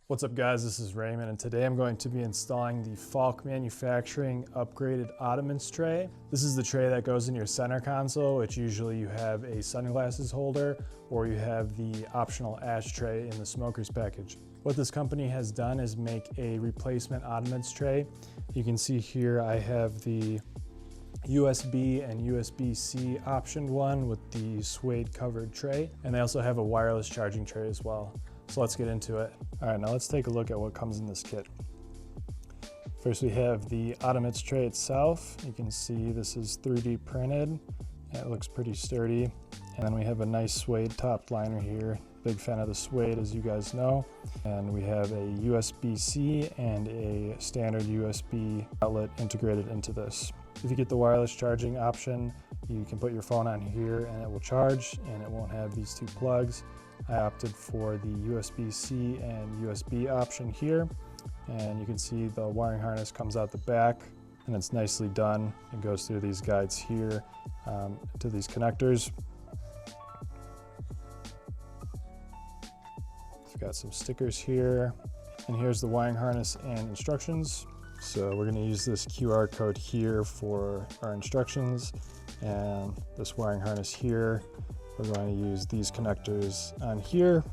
What's up guys, this is Raymond, and today I'm going to be installing the Falk Manufacturing upgraded Oddments tray. This is the tray that goes in your center console, which usually you have a sunglasses holder or you have the optional ashtray in the smoker's package. What this company has done is make a replacement Oddments tray. You can see here I have the USB and USB-C optioned one with the suede covered tray, and they also have a wireless charging tray as well. So let's get into it. All right, now let's take a look at what comes in this kit. First we have the Oddments tray itself. You can see this is 3D printed. It looks pretty sturdy. And then we have a nice suede top liner here. Big fan of the suede, as you guys know. And we have a USB-C and a standard USB outlet integrated into this. If you get the wireless charging option, you can put your phone on here and it will charge, and it won't have these two plugs. I opted for the USB-C and USB option here, and you can see the wiring harness comes out the back and it's nicely done. It goes through these guides here to these connectors. We've got some stickers here, and here's the wiring harness and instructions. So we're going to use this QR code here for our instructions, and this wiring harness here. We're going to use these connectors on here,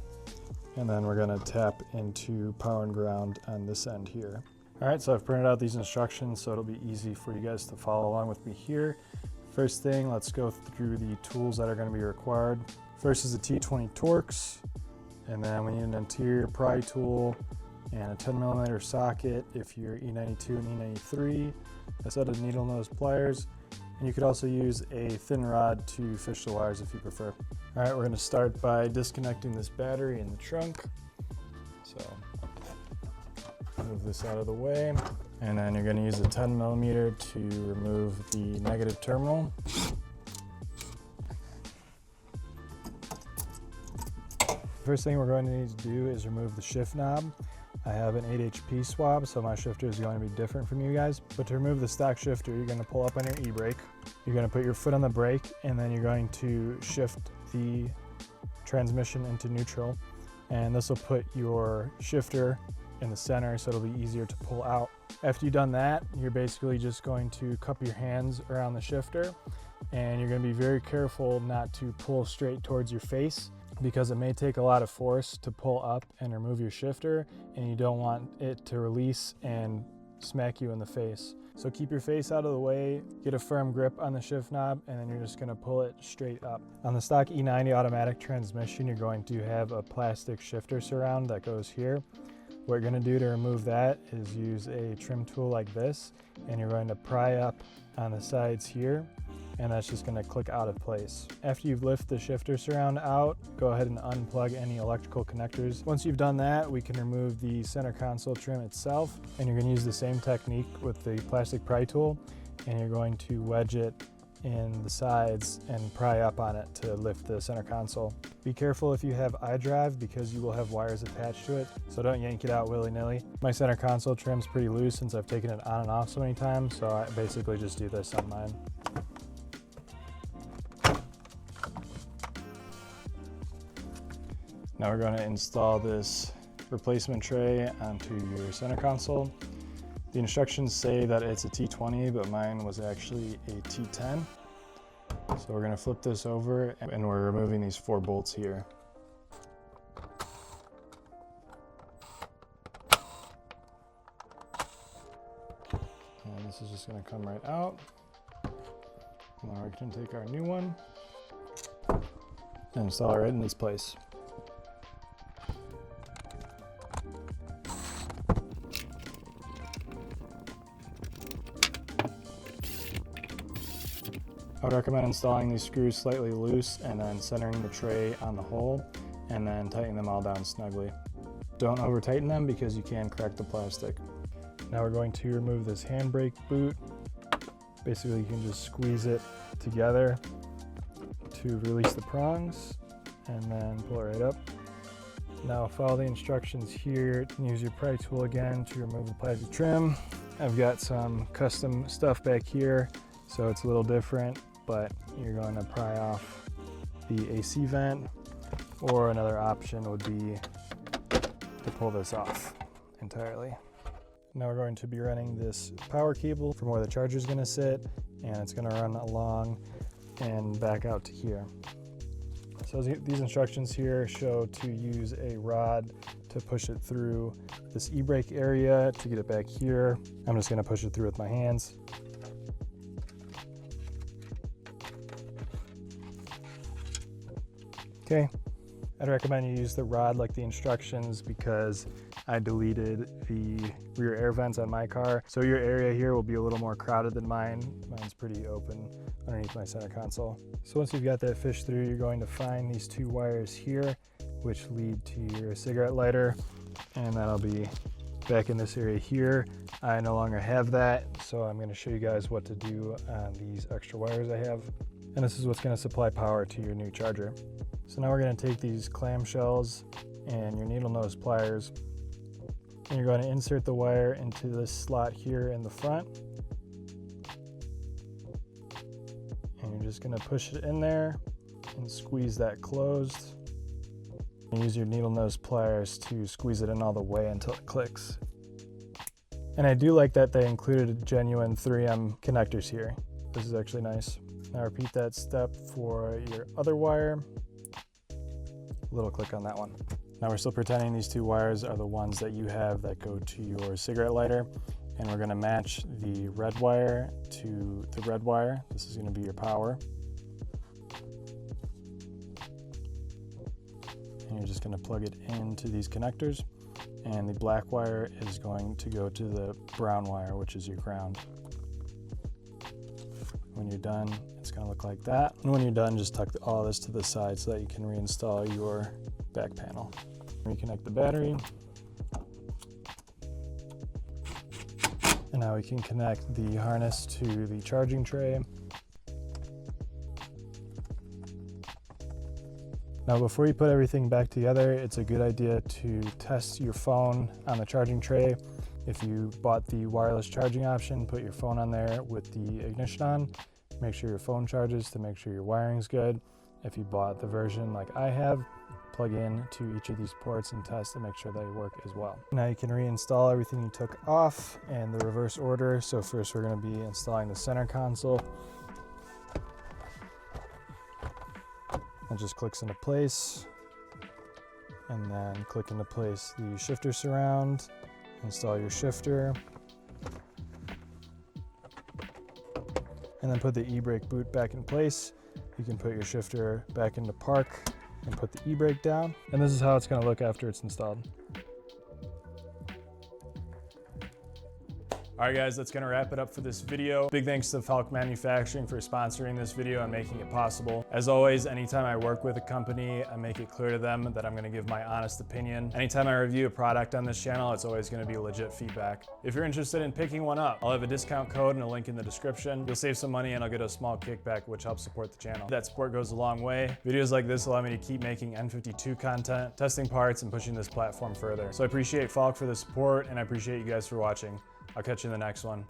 and then we're going to tap into power and ground on this end here. All right, so I've printed out these instructions so it'll be easy for you guys to follow along with me here. First thing, let's go through the tools that are going to be required. First is the T20 Torx, and then we need an interior pry tool and a 10mm socket if you're E92 and E93, a set of needle nose pliers, and you could also use a thin rod to fish the wires if you prefer. All right, we're going to start by disconnecting this battery in the trunk. So move this out of the way, and then you're going to use a 10mm to remove the negative terminal. First thing we're going to need to do is remove the shift knob. I have an 8 HP swab, so my shifter is going to be different from you guys. But to remove the stock shifter, you're going to pull up on your e-brake. You're going to put your foot on the brake, and then you're going to shift the transmission into neutral. And this will put your shifter in the center, so it'll be easier to pull out. After you've done that, you're basically just going to cup your hands around the shifter, and you're going to be very careful not to pull straight towards your face, because it may take a lot of force to pull up and remove your shifter, and you don't want it to release and smack you in the face. So keep your face out of the way, get a firm grip on the shift knob, and then you're just gonna pull it straight up. On the stock E90 automatic transmission, you're going to have a plastic shifter surround that goes here. What you're gonna do to remove that is use a trim tool like this, and you're going to pry up on the sides here, and that's just going to click out of place. After you've lifted the shifter surround out, go ahead and unplug any electrical connectors. Once you've done that, we can remove the center console trim itself, and you're going to use the same technique with the plastic pry tool, and you're going to wedge it in the sides and pry up on it to lift the center console. Be careful if you have iDrive, because you will have wires attached to it, so don't yank it out willy-nilly. My center console trim's pretty loose since I've taken it on and off so many times, so I basically just do this on mine. Now we're going to install this replacement tray onto your center console. The instructions say that it's a T20, but mine was actually a T10. So we're going to flip this over, and we're removing these 4 bolts here. And this is just going to come right out. Now we can take our new one and install it right in this place. I would recommend installing these screws slightly loose and then centering the tray on the hole, and then tightening them all down snugly. Don't over tighten them because you can crack the plastic. Now we're going to remove this handbrake boot. Basically you can just squeeze it together to release the prongs, and then pull it right up. Now follow the instructions here, and use your pry tool again to remove the plastic trim. I've got some custom stuff back here, so it's a little different, but you're going to pry off the AC vent, or another option would be to pull this off entirely. Now we're going to be running this power cable from where the charger is going to sit, and it's going to run along and back out to here. So these instructions here show to use a rod to push it through this e-brake area to get it back here. I'm just going to push it through with my hands. Okay, I'd recommend you use the rod like the instructions because I deleted the rear air vents on my car. So your area here will be a little more crowded than mine. Mine's pretty open underneath my center console. So once you've got that fished through, you're going to find these two wires here, which lead to your cigarette lighter, and that'll be back in this area here. I no longer have that, so I'm going to show you guys what to do on these extra wires I have. And this is what's going to supply power to your new charger. So now we're going to take these clamshells and your needle nose pliers, and you're going to insert the wire into this slot here in the front. And you're just going to push it in there and squeeze that closed. And use your needle nose pliers to squeeze it in all the way until it clicks. And I do like that they included genuine 3M connectors here. This is actually nice. Now repeat that step for your other wire. A little click on that one. Now we're still pretending these two wires are the ones that you have that go to your cigarette lighter, and we're going to match the red wire to the red wire. This is going to be your power. And you're just going to plug it into these connectors, and the black wire is going to go to the brown wire, which is your ground. When you're done, it's going to look like that. And when you're done, just tuck all this to the side so that you can reinstall your back panel. Reconnect the battery. And now we can connect the harness to the charging tray. Now before you put everything back together, it's a good idea to test your phone on the charging tray. If you bought the wireless charging option, put your phone on there with the ignition on. Make sure your phone charges to make sure your wiring's good. If you bought the version like I have, plug in to each of these ports and test to make sure they work as well. Now you can reinstall everything you took off in the reverse order. So first we're going to be installing the center console. It just clicks into place, and then click into place the shifter surround. Install your shifter, and then put the e-brake boot back in place. You can put your shifter back into park and put the e-brake down. And this is how it's going to look after it's installed. All right guys, that's gonna wrap it up for this video. Big thanks to Falk Manufacturing for sponsoring this video and making it possible. As always, anytime I work with a company, I make it clear to them that I'm gonna give my honest opinion. Anytime I review a product on this channel, it's always gonna be legit feedback. If you're interested in picking one up, I'll have a discount code and a link in the description. You'll save some money and I'll get a small kickback, which helps support the channel. That support goes a long way. Videos like this allow me to keep making N52 content, testing parts, and pushing this platform further. So I appreciate Falk for the support, and I appreciate you guys for watching. I'll catch you in the next one.